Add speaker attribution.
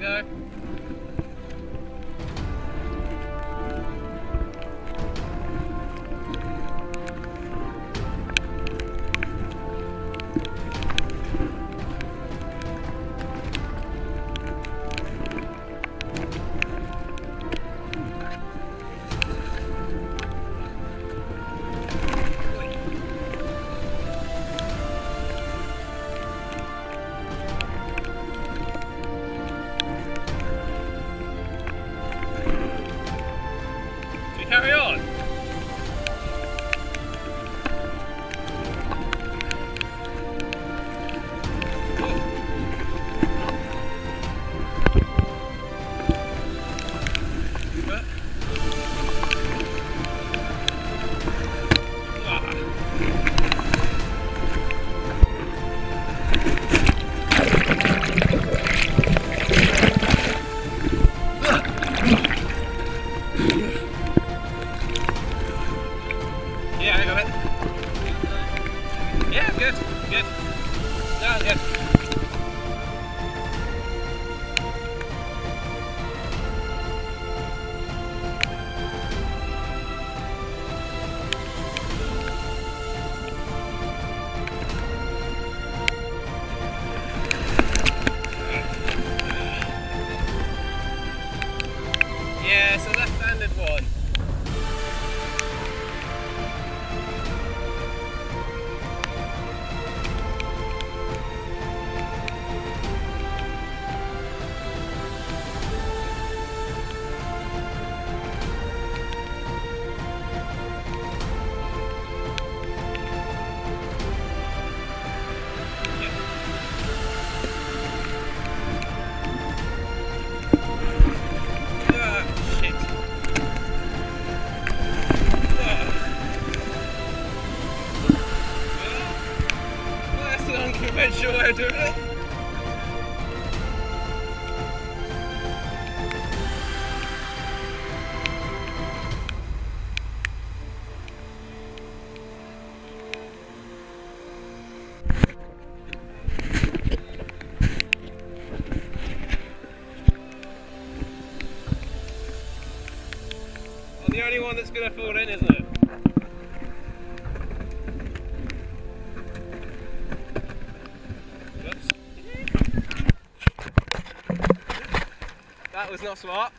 Speaker 1: go. Carry on. Yeah, I got it. Yeah, good, good. No, good. Yeah, so left-handed one. Unconventional way of doing it. I'm the only one that's going to fall in, isn't it? That was not smart.